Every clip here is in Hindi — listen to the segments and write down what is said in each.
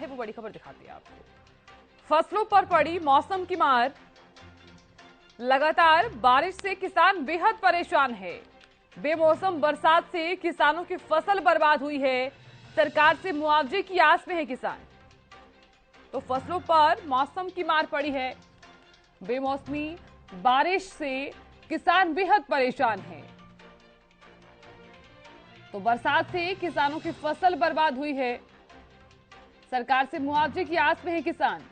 है वो बड़ी खबर दिखाती है आपको। फसलों पर पड़ी मौसम की मार, लगातार बारिश से किसान बेहद परेशान है। बेमौसम बरसात से किसानों की फसल बर्बाद हुई है। सरकार से मुआवजे की आस में है किसान। तो फसलों पर मौसम की मार पड़ी है। बेमौसमी बारिश से किसान बेहद परेशान है। तो बरसात से किसानों की फसल बर्बाद हुई है। सरकार से मुआवजे की आस में है किसान।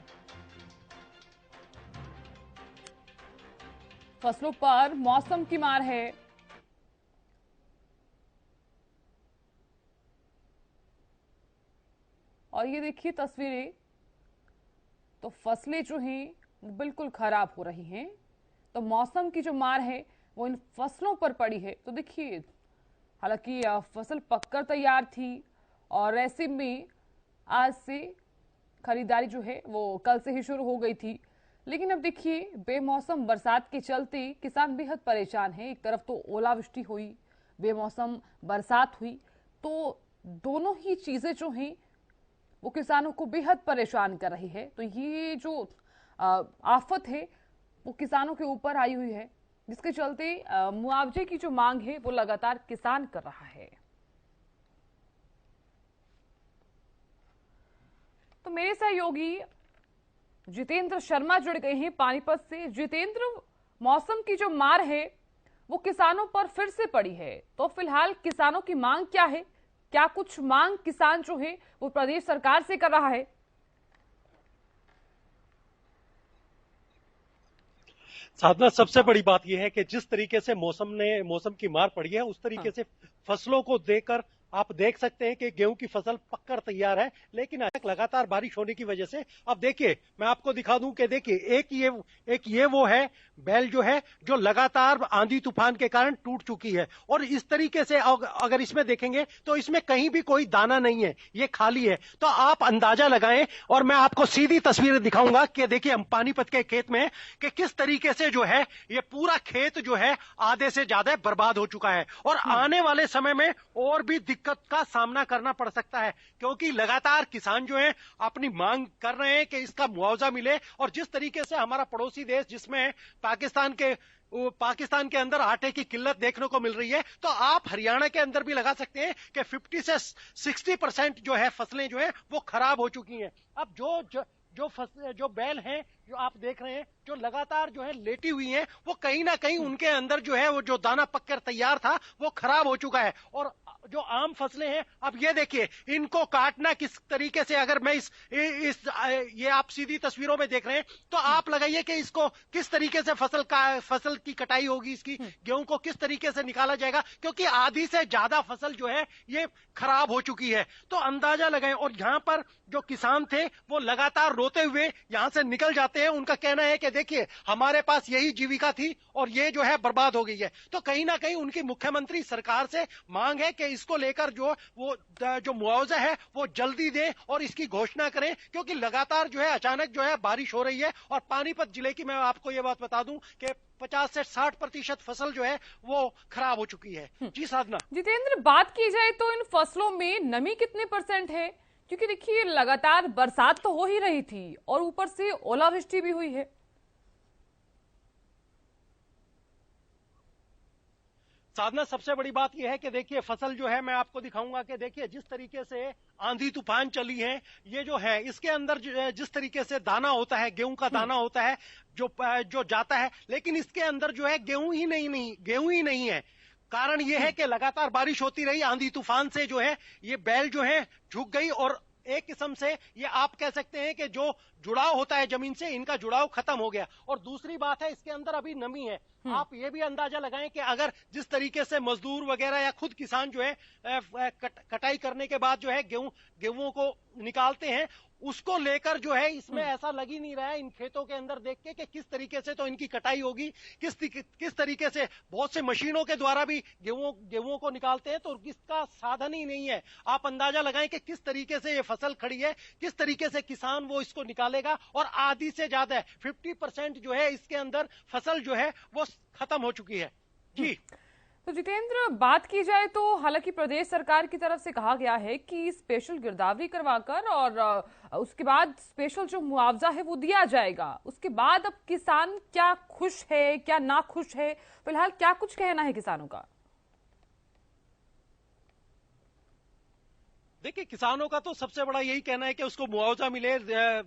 फसलों पर मौसम की मार है। और ये देखिए तस्वीरें, तो फसलें जो हैं बिल्कुल खराब हो रही हैं। तो मौसम की जो मार है वो इन फसलों पर पड़ी है। तो देखिए, हालांकि फसल पककर तैयार थी और ऐसे में आज से खरीदारी जो है वो कल से ही शुरू हो गई थी। लेकिन अब देखिए, बेमौसम बरसात के चलते किसान बेहद परेशान है। एक तरफ तो ओलावृष्टि हुई, बेमौसम बरसात हुई, तो दोनों ही चीजें जो हैं वो किसानों को बेहद परेशान कर रही है। तो ये जो आफत है वो किसानों के ऊपर आई हुई है, जिसके चलते मुआवजे की जो मांग है वो लगातार किसान कर रहा है। तो मेरे सहयोगी जितेंद्र शर्मा जुड़ गए हैं पानीपत से। जितेंद्र, मौसम की जो मार है वो किसानों पर फिर से पड़ी है, तो फिलहाल किसानों की मांग क्या है? क्या कुछ मांग किसान जो है वो प्रदेश सरकार से कर रहा है? साधना, सबसे बड़ी बात यह है कि जिस तरीके से मौसम की मार पड़ी है, उस तरीके हाँ। से फसलों को देखकर आप देख सकते हैं कि गेहूं की फसल पककर तैयार है। लेकिन लगातार बारिश होने की वजह से अब देखिए, मैं आपको दिखा दूं कि देखिए, एक ये वो है बैल जो है जो लगातार आंधी तूफान के कारण टूट चुकी है। और इस तरीके से अगर इसमें देखेंगे तो इसमें कहीं भी कोई दाना नहीं है, ये खाली है। तो आप अंदाजा लगाएं, और मैं आपको सीधी तस्वीरें दिखाऊंगा कि देखिए हम पानीपत के खेत में कि किस तरीके से जो है ये पूरा खेत जो है आधे से ज्यादा बर्बाद हो चुका है। और आने वाले समय में और भी दिक्कत का सामना करना पड़ सकता है, क्योंकि लगातार किसान जो है अपनी मांग कर रहे हैं कि इसका मुआवजा मिले। और जिस तरीके से हमारा पड़ोसी देश, जिसमें पाकिस्तान के अंदर आटे की किल्लत देखने को मिल रही है, तो आप हरियाणा के अंदर भी लगा सकते हैं कि 50 से 60% जो है फसलें जो है वो खराब हो चुकी हैं। अब जो बैल हैं जो आप देख रहे हैं, जो लगातार जो है लेटी हुई हैं, वो कहीं ना कहीं उनके अंदर जो है वो जो दाना पककर तैयार था वो खराब हो चुका है। और जो आम फसलें हैं, अब ये देखिए इनको काटना किस तरीके से, अगर मैं ये आप सीधी तस्वीरों में देख रहे हैं, तो आप लगाइए कि इसको किस तरीके से फसल की कटाई होगी, इसकी गेहूं को किस तरीके से निकाला जाएगा, क्योंकि आधी से ज्यादा फसल जो है ये खराब हो चुकी है। तो अंदाजा लगाएं। और यहाँ पर जो किसान थे वो लगातार रोते हुए यहां से निकल जाते हैं। उनका कहना है कि देखिए हमारे पास यही जीविका थी और ये जो है बर्बाद हो गई है। तो कहीं ना कहीं उनकी मुख्यमंत्री सरकार से मांग है कि इसको लेकर जो मुआवजा है वो जल्दी दे और इसकी घोषणा करें, क्योंकि लगातार जो है अचानक जो है बारिश हो रही है। और पानीपत जिले की मैं आपको ये बात बता दूं कि 50 से 60% फसल जो है वो खराब हो चुकी है। जी साधना। जितेंद्र, बात की जाए तो इन फसलों में नमी कितने % है? क्योंकि देखिए, लगातार बरसात तो हो ही रही थी और ऊपर से ओलावृष्टि भी हुई है। साधना, सबसे बड़ी बात यह है कि देखिए फसल जो है मैं आपको दिखाऊंगा कि देखिए जिस तरीके से आंधी तूफान चली है, ये जो है इसके अंदर जिस तरीके से दाना होता है, गेहूं का दाना होता है जो जाता है, लेकिन इसके अंदर जो है गेहूं ही नहीं है। कारण ये है कि लगातार बारिश होती रही, आंधी तूफान से जो है ये बैल जो है झुक गई। और एक किस्म से ये आप कह सकते हैं कि जो जुड़ाव होता है जमीन से, इनका जुड़ाव खत्म हो गया। और दूसरी बात है, इसके अंदर अभी नमी है। आप ये भी अंदाजा लगाएं कि अगर जिस तरीके से मजदूर वगैरह या खुद किसान जो है कटाई करने के बाद जो है गेहूं को निकालते हैं, उसको लेकर जो है इसमें ऐसा लग ही नहीं रहा है इन खेतों के अंदर देख के कि किस तरीके से तो इनकी कटाई होगी, किस तरीके से बहुत से मशीनों के द्वारा भी गेहूं को निकालते हैं, तो इसका साधन ही नहीं है। आप अंदाजा लगाएं कि किस तरीके से ये फसल खड़ी है, किस तरीके से किसान वो इसको निकालेगा। और आधी से ज्यादा 50% जो है इसके अंदर फसल जो है वो खत्म हो चुकी है। जी तो जितेंद्र, बात की जाए तो हालांकि प्रदेश सरकार की तरफ से कहा गया है कि स्पेशल गिरदावरी करवाकर और उसके बाद स्पेशल जो मुआवजा है वो दिया जाएगा। उसके बाद अब किसान क्या खुश है क्या ना खुश है, फिलहाल क्या कुछ कहना है किसानों का? देखिए, किसानों का तो सबसे बड़ा यही कहना है कि उसको मुआवजा मिले।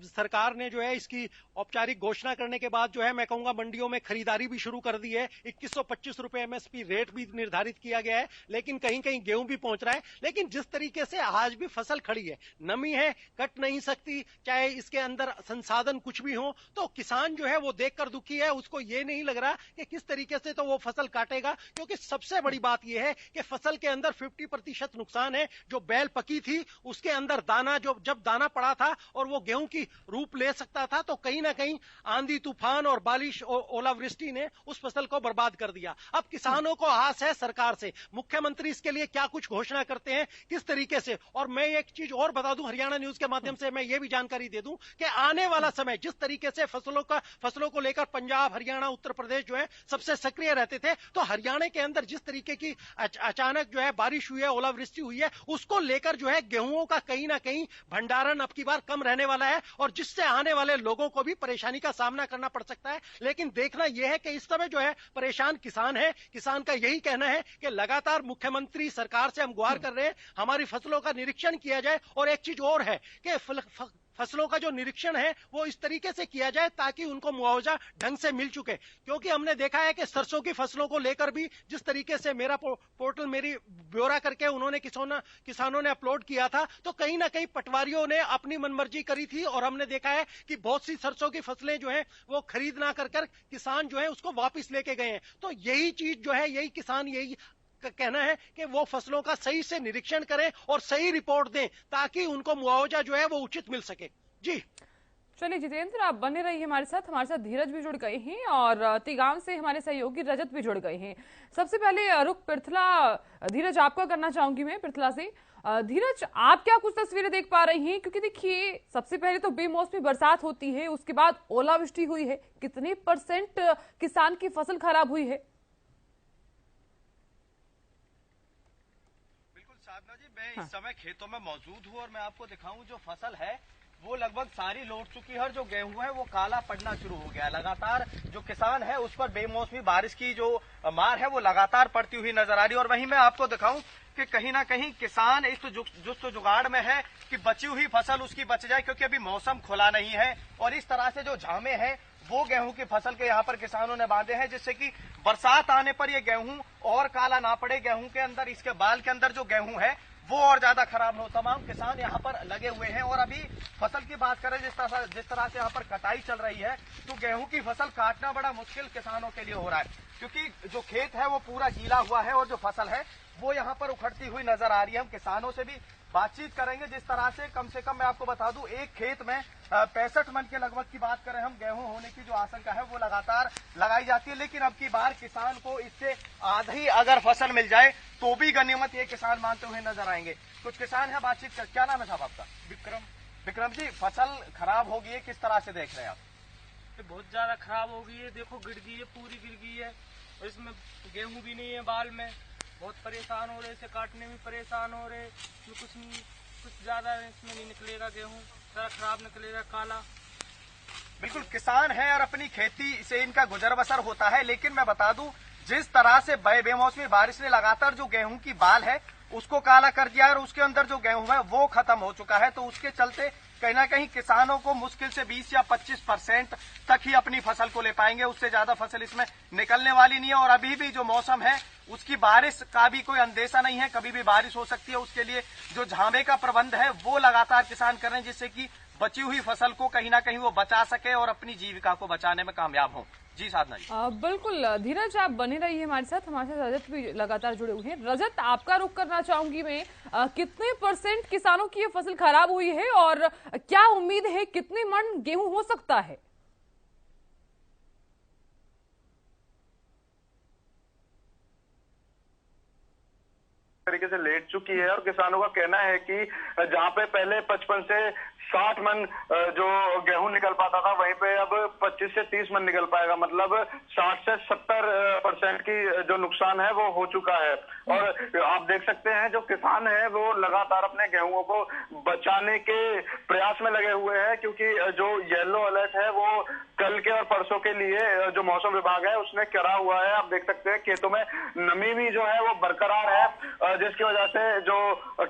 सरकार ने जो है इसकी औपचारिक घोषणा करने के बाद जो है मैं कहूंगा मंडियों में खरीदारी भी शुरू कर दी है। 2125 रुपए एमएसपी रेट भी निर्धारित किया गया है, लेकिन कहीं कहीं गेहूं भी पहुंच रहा है। लेकिन जिस तरीके से आज भी फसल खड़ी है, नमी है, कट नहीं सकती, चाहे इसके अंदर संसाधन कुछ भी हो, तो किसान जो है वो देखकर दुखी है। उसको ये नहीं लग रहा कि किस तरीके से तो वो फसल काटेगा, क्योंकि सबसे बड़ी बात यह है कि फसल के अंदर 50% नुकसान है। जो बैल पकी थी उसके अंदर दाना, जो जब दाना पड़ा था और वो गेहूं की रूप ले सकता था, तो कहीं ना कहीं आंधी तूफान और बारिश ओलावृष्टि ने उस फसल को बर्बाद कर दिया। अब किसानों को आस है सरकार से, मुख्यमंत्री इसके लिए क्या कुछ घोषणा करते हैं, किस तरीके से। और मैं एक चीज और बता दूं, हरियाणा न्यूज के माध्यम से मैं ये भी जानकारी दे दूं कि आने वाला समय जिस तरीके से फसलों को लेकर पंजाब, हरियाणा, उत्तर प्रदेश जो है सबसे सक्रिय रहते थे, तो हरियाणा के अंदर जिस तरीके की अचानक जो है बारिश हुई है, ओलावृष्टि हुई है, उसको लेकर जो है गेहूं का कहीं ना कहीं भंडारण अब की बार कम रहने वाला है, और जिससे आने वाले लोगों को भी परेशानी का सामना करना पड़ सकता है। लेकिन देखना यह है कि इस समय जो है परेशान किसान है। किसान का यही कहना है कि लगातार मुख्यमंत्री सरकार से हम गुहार कर रहे हैं, हमारी फसलों का निरीक्षण किया जाए। और एक चीज और है कि फसलों का जो निरीक्षण है वो इस तरीके से किया जाए ताकि उनको मुआवजा ढंग से मिल चुके। क्योंकि हमने देखा है कि सरसों की फसलों को लेकर भी जिस तरीके से मेरा पोर्टल मेरी ब्यौरा करके उन्होंने किसानों ने अपलोड किया था, तो कहीं ना कहीं पटवारियों ने अपनी मनमर्जी करी थी, और हमने देखा है कि बहुत सी सरसों की फसलें जो है वो खरीद ना कर किसान जो है उसको वापिस लेके गए हैं। तो यही चीज जो है, यही किसान यही कहना है कि वो फसलों का सही से निरीक्षण करें और सही रिपोर्ट दें ताकि उनको मुआवजा जो है वो उचित मिल सके। जी चलिए जितेंद्र, आप बने रहिए हमारे साथ धीरज भी जुड़ गए हैं और तिगांव से हमारे सहयोगी रजत भी जुड़ गए हैं। सबसे पहले रुख पृथला, धीरज आपका करना चाहूंगी मैं पृथला से। धीरज, आप क्या कुछ तस्वीरें देख पा रही हैं? क्योंकि देखिए, सबसे पहले तो बेमौसमी बरसात होती है, उसके बाद ओलावृष्टि हुई है, कितने % किसान की फसल खराब हुई है? साधना जी, मैं इस समय खेतों में मौजूद हूँ और मैं आपको दिखाऊं जो फसल है वो लगभग सारी लौट चुकी है, और जो गेहूं है वो काला पड़ना शुरू हो गया है। लगातार जो किसान है उस पर बेमौसमी बारिश की जो मार है वो लगातार पड़ती हुई नजर आ रही है। और वहीं मैं आपको दिखाऊं कि कहीं ना कहीं किसान इस जुस्त जुगाड़ में है कि बची हुई फसल उसकी बच जाए, क्योंकि अभी मौसम खुला नहीं है। और इस तरह से जो झामे हैं वो गेहूं की फसल के यहाँ पर किसानों ने बांधे हैं, जिससे कि बरसात आने पर ये गेहूं और काला ना पड़े। गेहूं के अंदर, इसके बाल के अंदर जो गेहूं है वो और ज्यादा खराब हो। तमाम किसान यहाँ पर लगे हुए हैं। और अभी फसल की बात करें, जिस तरह से यहाँ पर कटाई चल रही है, तो गेहूं की फसल काटना बड़ा मुश्किल किसानों के लिए हो रहा है, क्योंकि जो खेत है वो पूरा गीला हुआ है और जो फसल है वो यहाँ पर उखड़ती हुई नजर आ रही है। हम किसानों से भी बातचीत करेंगे। जिस तरह से कम मैं आपको बता दूं, एक खेत में 65 मन के लगभग की बात करें हम, गेहूं होने की जो आशंका है वो लगातार लगाई जाती है। लेकिन अब की बार किसान को इससे आधी अगर फसल मिल जाए तो भी गनीमत ये किसान मानते हुए नजर आएंगे। कुछ किसान है, बातचीत कर। क्या नाम है साहब आपका? विक्रम जी, फसल खराब हो गई है, किस तरह से देख रहे हैं आप? बहुत ज्यादा खराब हो गई है। देखो, गिर गई है, पूरी गिर गई है, और इसमें गेहूं भी नहीं है बाल में। बहुत परेशान हो रहे, इसे काटने में परेशान हो रहे। कुछ ज्यादा इसमें नहीं निकलेगा, गेहूं सारा खराब निकलेगा, काला। बिल्कुल, किसान है और अपनी खेती से इनका गुजर बसर होता है। लेकिन मैं बता दूं, जिस तरह से बेमौसमी बारिश ने लगातार जो गेहूं की बाल है उसको काला कर दिया और उसके अंदर जो गेहूं है वो खत्म हो चुका है, तो उसके चलते कहीं ना कहीं किसानों को मुश्किल से 20 या 25% तक ही अपनी फसल को ले पाएंगे। उससे ज्यादा फसल इसमें निकलने वाली नहीं है। और अभी भी जो मौसम है उसकी बारिश का भी कोई अंदेशा नहीं है, कभी भी बारिश हो सकती है। उसके लिए जो झामे का प्रबंध है वो लगातार किसान कर रहे हैं, जिससे कि बची हुई फसल को कहीं ना कहीं वो बचा सके और अपनी जीविका को बचाने में कामयाब हो। जी साधना जी। बिल्कुल धीरज, आप बने रहिए हमारे साथ रजत भी लगातार जुड़े हुए हैं। रजत, आपका रुख करना चाहूंगी मैं, कितने % किसानों की ये फसल खराब हुई है और क्या उम्मीद है कितने मन गेहूं हो सकता है? तरीके से लेट चुकी है। और किसानों का कहना है कि जहां पे पहले 55 से 60 मन जो गेहूं निकल पाता था, वहीं पे अब 25 से 30 मन निकल पाएगा, मतलब 60 से 70% की जो नुकसान है वो हो चुका है। और आप देख सकते हैं जो किसान है वो लगातार अपने गेहूं को बचाने के प्रयास में लगे हुए हैं, क्योंकि जो येलो अलर्ट है वो कल के और परसों के लिए जो मौसम विभाग है उसने करा हुआ है। आप देख सकते हैं खेतों में नमी भी जो है वो बरकरार है, जिसकी वजह से जो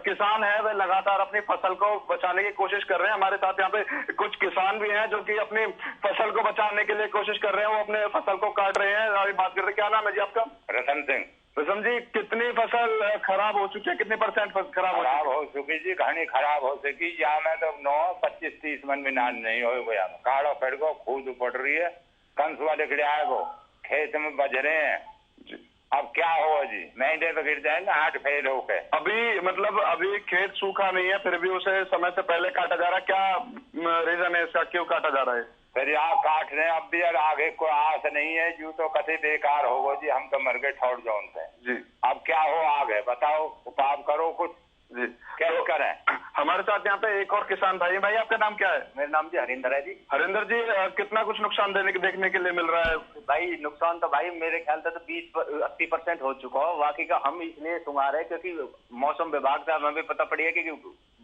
किसान है वे लगातार अपनी फसल को बचाने की कोशिश कर रहे हैं। हमारे साथ यहाँ पे कुछ किसान भी हैं जो कि अपनी फसल को बचाने के लिए कोशिश कर रहे हैं, वो अपने फसल को काट रहे हैं। अभी बात करते हैं, क्या नाम है जी आपका? रतन सिंह। रतन जी, कितनी फसल खराब हो चुकी है, कितनी % खराब हो चुकी जी? घनी खराब हो चुकी, या मैं तो 9, 25, 30 मन में नान नहीं हो गया। काड़ो पेड़ को खूद पड़ रही है, कंसुआ दिख रहा है, वो खेत में बज रहे हैं। अब क्या होगा जी? महीने तो गिर जाएंगे हाथ फेल होके। अभी खेत सूखा नहीं है, फिर भी उसे समय से पहले काटा जा रहा है, क्या रीजन है इसका, क्यों काटा जा रहा है? फिर आप काट रहे हैं, अब भी यार आगे कोई आस नहीं है, यूं तो कभी बेकार होगा जी, हम तो मर गए ठोड़ जोन से जी। अब क्या हो आगे बताओ, उपाय करो कुछ जी, कैसे तो करें। हमारे साथ यहाँ पे एक और किसान भाई। भाई आपका नाम क्या है? मेरा नाम जी हरिंदर है जी। हरिंदर जी, कितना कुछ नुकसान देखने के लिए मिल रहा है? भाई नुकसान तो भाई मेरे ख्याल से तो 20-80% हो चुका हो। बाकी का हम इसलिए सुंगा रहे क्योंकि मौसम विभाग से हमें भी पता पड़ी है कि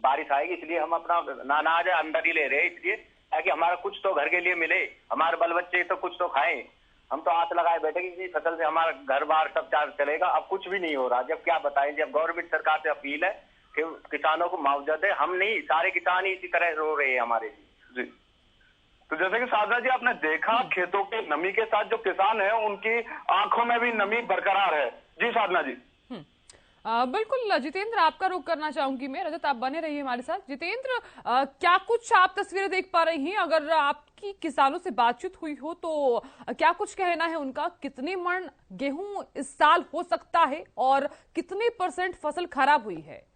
बारिश आएगी, इसलिए हम अपना अनाज अंदर ही ले रहे हैं, इसलिए ताकि हमारा कुछ तो घर के लिए मिले, हमारे बाल बच्चे तो कुछ तो खाएं। हम तो आस लगाए बैठे कि फसल से हमारा घर बार सब चार्ज चलेगा, अब कुछ भी नहीं हो रहा। जब क्या बताएं, जब गवर्नमेंट सरकार से अपील है कि किसानों को मुआवजा दे, हम नहीं, सारे किसान ही इसी तरह रो रहे हैं हमारे जी। तो जैसे कि साधना जी आपने देखा खेतों के नमी के साथ जो किसान है उनकी आंखों में भी नमी बरकरार है। जी साधना जी। बिल्कुल जितेंद्र, आपका रुख करना चाहूंगी मैं। रजत, आप बने रहिए हमारे साथ। जितेंद्र, क्या कुछ आप तस्वीरें देख पा रही हैं? अगर आपकी किसानों से बातचीत हुई हो तो क्या कुछ कहना है उनका? कितने मन गेहूं इस साल हो सकता है और कितने % फसल खराब हुई है?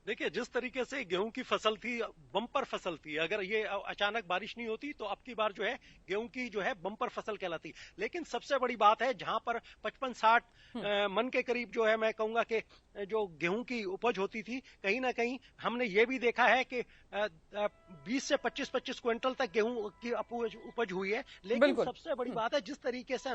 देखिए, जिस तरीके से गेहूं की फसल थी, बम्पर फसल थी, अगर ये अचानक बारिश नहीं होती तो अब की बार जो है गेहूं की जो है बम्पर फसल कहलाती। लेकिन सबसे बड़ी बात है, जहां पर 55-60 मन के करीब जो है मैं कहूंगा कि जो गेहूं की उपज होती थी, कहीं ना कहीं हमने ये भी देखा है कि 20 से 25 क्विंटल तक गेहूं की उपज हुई है। लेकिन सबसे बड़ी बात है, जिस तरीके से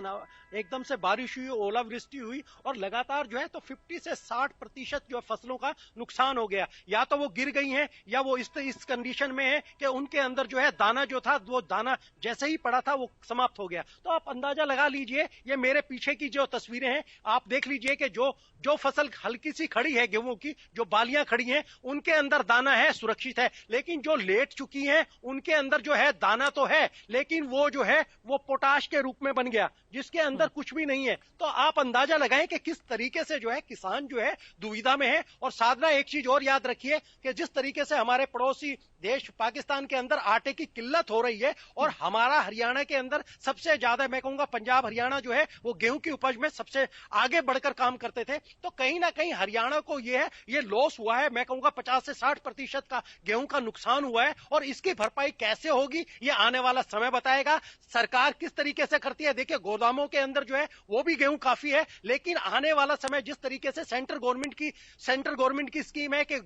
एकदम से बारिश हुई, ओलावृष्टि हुई और लगातार जो है तो 50 से 60% जो फसलों का नुकसान हो गया। या तो वो गिर गई हैं या वो इस कंडीशन में है कि उनके अंदर जो है दाना जो था, वो दाना जैसे ही पड़ा था वो समाप्त हो गया। तो आप अंदाजा लगा लीजिए, ये मेरे पीछे की जो तस्वीरें हैं आप देख लीजिए कि जो फसल हल्की सी खड़ी है गेहूं की, जो बालियां खड़ी हैं उनके अंदर दाना है, सुरक्षित है। लेकिन जो लेट चुकी हैं उनके अंदर जो है दाना तो है, लेकिन वो जो है वो पोटाश के रूप में बन गया, जिसके अंदर कुछ भी नहीं है। तो आप अंदाजा लगाएं कि किस तरीके से जो है किसान जो है दुविधा में है। और साधना, एक चीज और याद रखिए कि जिस तरीके से हमारे पड़ोसी देश पाकिस्तान के अंदर आटे की किल्लत हो रही है और हमारा हरियाणा के अंदर सबसे ज्यादा, मैं कहूंगा पंजाब हरियाणा जो है वो गेहूं की उपज में सबसे आगे बढ़कर काम करते थे, तो कहीं ना कहीं हरियाणा को ये लॉस हुआ है। मैं कहूंगा 50 से 60% का गेहूं का नुकसान हुआ है और इसकी भरपाई कैसे होगी ये आने वाला समय बताएगा। सरकार किस तरीके से करती है, देखिए गोदामों के अंदर जो है वो भी गेहूं काफी है, लेकिन आने वाला समय जिस तरीके से सेंट्रल गवर्नमेंट की स्कीम है कि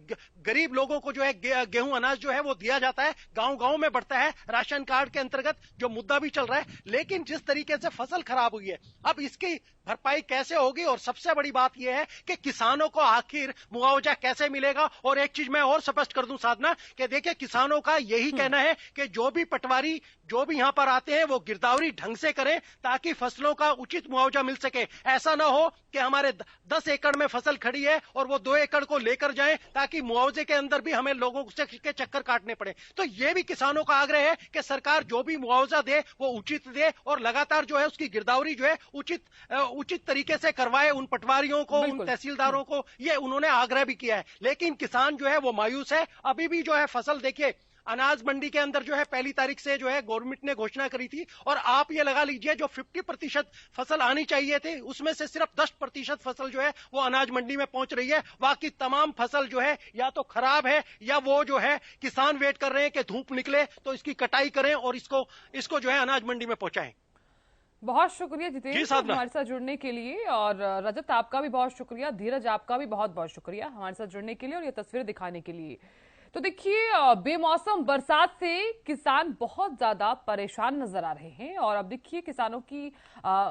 गरीब लोगों को जो है गेहूं अनाज जो है वो दिया जाता है, गांव-गांव में बढ़ता है, राशन कार्ड के अंतर्गत जो मुद्दा भी चल रहा है। लेकिन जिस तरीके से फसल खराब हुई है, अब इसकी भरपाई कैसे होगी? और सबसे बड़ी बात यह है कि किसानों को आखिर मुआवजा कैसे मिलेगा? और एक चीज मैं और स्पष्ट कर दूं साधना, कि देखिए किसानों का यही कहना है कि जो भी पटवारी जो भी यहां पर आते हैं वो गिरदावरी ढंग से करें ताकि फसलों का उचित मुआवजा मिल सके। ऐसा ना हो कि हमारे 10 एकड़ में फसल खड़ी है और वो 2 एकड़ को लेकर जाएं ताकि मुआवजे के अंदर भी हमें लोगों से के चक्कर काटने पड़े। तो ये भी किसानों का आग्रह है कि सरकार जो भी मुआवजा दे वो उचित दे और लगातार जो है उसकी गिरदावरी जो है उचित तरीके से करवाए उन पटवारियों को, उन तहसीलदारों को, ये उन्होंने आग्रह भी किया है। लेकिन किसान जो है वो मायूस है। अभी भी जो है फसल, देखिए अनाज मंडी के अंदर जो है 1 तारीख से जो है गवर्नमेंट ने घोषणा करी थी और आप ये लगा लीजिए जो 50% फसल आनी चाहिए थी उसमें से सिर्फ 10% फसल जो है वो अनाज मंडी में पहुंच रही है। बाकी तमाम फसल जो है या तो खराब है या वो जो है किसान वेट कर रहे हैं कि धूप निकले तो इसकी कटाई करें और इसको जो है अनाज मंडी में पहुंचाएं। बहुत शुक्रिया जितेंद्र हमारे साथ जुड़ने के लिए, और रजत आपका भी बहुत शुक्रिया, धीरज आपका भी बहुत बहुत शुक्रिया हमारे साथ जुड़ने के लिए और ये तस्वीर दिखाने के लिए। तो देखिए बेमौसम बरसात से किसान बहुत ज्यादा परेशान नजर आ रहे हैं और अब देखिए किसानों की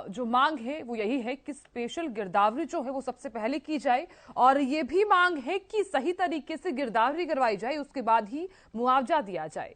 जो मांग है वो यही है कि स्पेशल गिरदावरी जो है वो सबसे पहले की जाए और ये भी मांग है कि सही तरीके से गिरदावरी करवाई जाए, उसके बाद ही मुआवजा दिया जाए।